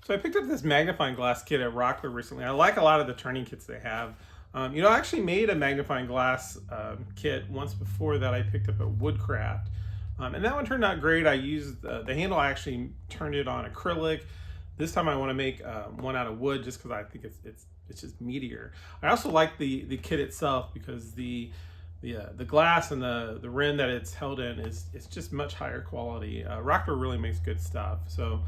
So I picked up this magnifying glass kit at Rockler recently. I like a lot of the turning kits they have. I actually made a magnifying glass kit once before that I picked up at Woodcraft. And that one turned out great. I used the handle, I actually turned it on acrylic. This time I want to make one out of wood just because I think it's just meatier. I also like the kit itself because the glass and the rim that it's held in is just much higher quality. Rockler really makes good stuff. So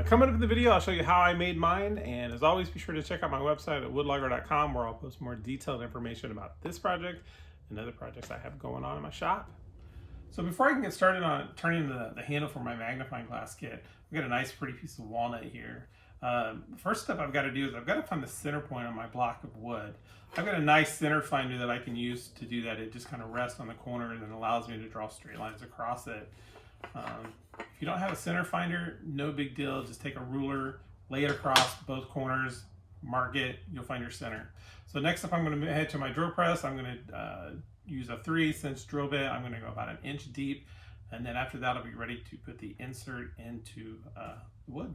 coming up in the video, I'll show you how I made mine. And as always, be sure to check out my website at woodlogger.com where I'll post more detailed information about this project and other projects I have going on in my shop. So before I can get started on turning the handle for my magnifying glass kit, I've got a nice pretty piece of walnut here. First step I've got to do is I've got to find the center point on my block of wood. I've got a nice center finder that I can use to do that. It just kind of rests on the corner and allows me to draw straight lines across it. If you don't have a center finder, no big deal. Just take a ruler, lay it across both corners, mark it, you'll find your center. So next up, I'm going to head to my drill press. I'm going to use a 3/8 drill bit. I'm going to go about 1 inch deep. And then after that, I'll be ready to put the insert into the wood.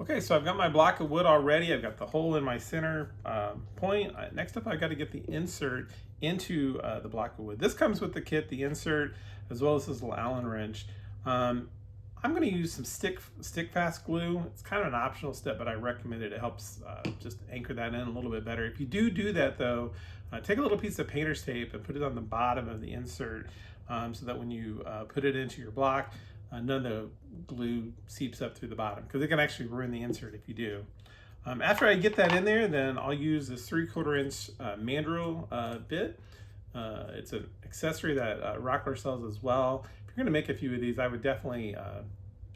Okay, so I've got my block of wood already. I've got the hole in my center point. Next up, I've got to get the insert into the block of wood. This comes with the kit, the insert, as well as this little Allen wrench. I'm going to use some stick fast glue. It's kind of an optional step, but I recommend it. It helps just anchor that in a little bit better. If you do that though, take a little piece of painter's tape and put it on the bottom of the insert so that when you put it into your block, none of the glue seeps up through the bottom because it can actually ruin the insert if you do. After I get that in there, then I'll use this 3/4 inch mandrel bit. It's an accessory that Rockler sells as well. If you're going to make a few of these, I would definitely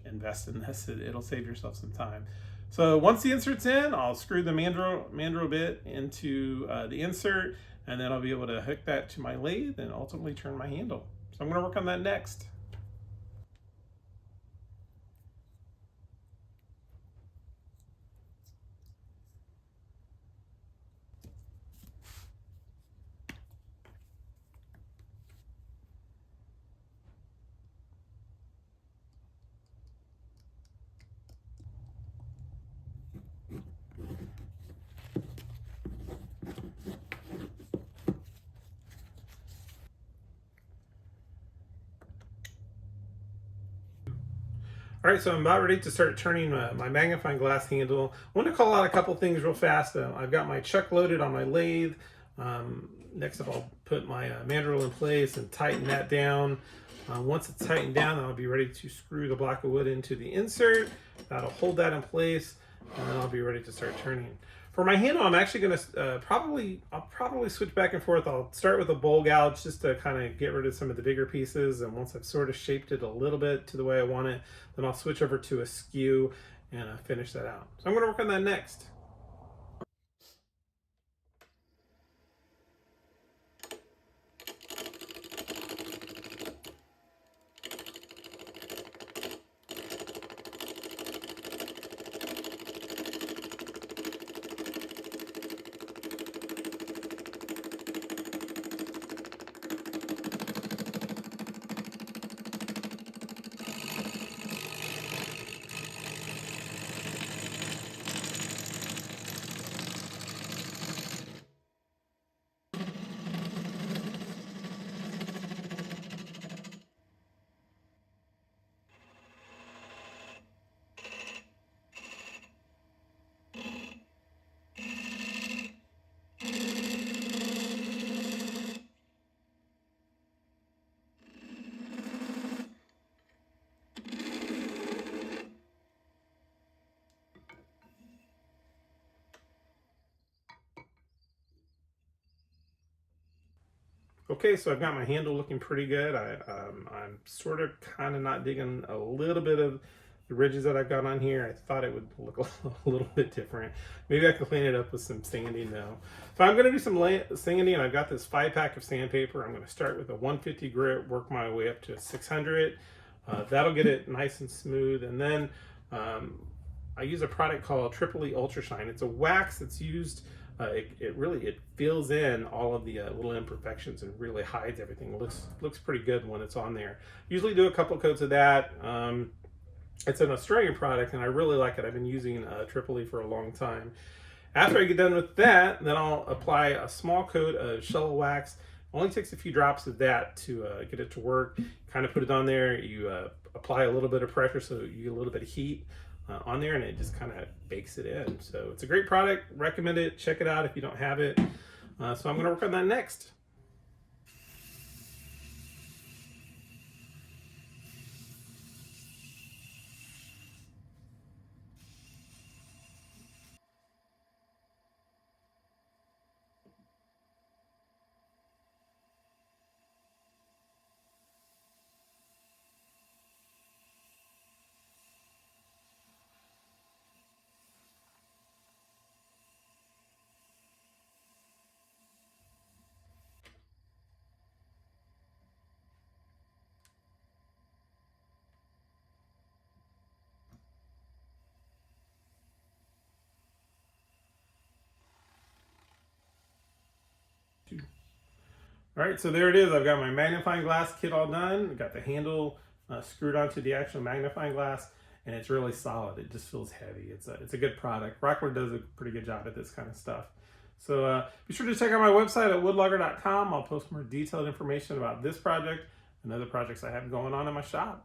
invest in this. It'll save yourself some time. So once the insert's in, I'll screw the mandrel bit into the insert, and then I'll be able to hook that to my lathe and ultimately turn my handle. So I'm going to work on that next. All right, so I'm about ready to start turning my magnifying glass handle. I want to call out a couple things real fast. I've got my chuck loaded on my lathe. Next up, I'll put my mandrel in place and tighten that down. Once it's tightened down, I'll be ready to screw the block of wood into the insert. That'll hold that in place, and then I'll be ready to start turning. For my handle, I'm actually going to I'll probably switch back and forth. I'll start with a bowl gouge just to kind of get rid of some of the bigger pieces. And once I've sort of shaped it a little bit to the way I want it, then I'll switch over to a skew and finish that out. So I'm going to work on that next. Okay, so I've got my handle looking pretty good. I'm sort of kind of not digging a little bit of the ridges that I've got on here. I thought it would look a little bit different. Maybe I can clean it up with some sanding though. So I'm going to do some sanding. I've got this 5-pack of sandpaper. I'm going to start with a 150 grit, work my way up to a 600. That'll get it nice and smooth. And then I use a product called Triple E Ultra Shine. It's a wax that's used it fills in all of the little imperfections and really hides everything. It looks pretty good when it's on there. Usually do a couple coats of that. It's an Australian product and I really like it. I've been using Tripoli for a long time. After I get done with that, then I'll apply a small coat of shell wax. Only takes a few drops of that to get it to work. Kind of put it on there. You apply a little bit of pressure so you get a little bit of heat on there, and it just kind of bakes it in. So it's a great product. Recommend it. Check it out if you don't have it. So I'm going to work on that next. All right, so there it is. I've got my magnifying glass kit all done. I've got the handle screwed onto the actual magnifying glass, and it's really solid. It just feels heavy. It's a good product. Rockler does a pretty good job at this kind of stuff. So be sure to check out my website at woodlogger.com. I'll post more detailed information about this project and other projects I have going on in my shop.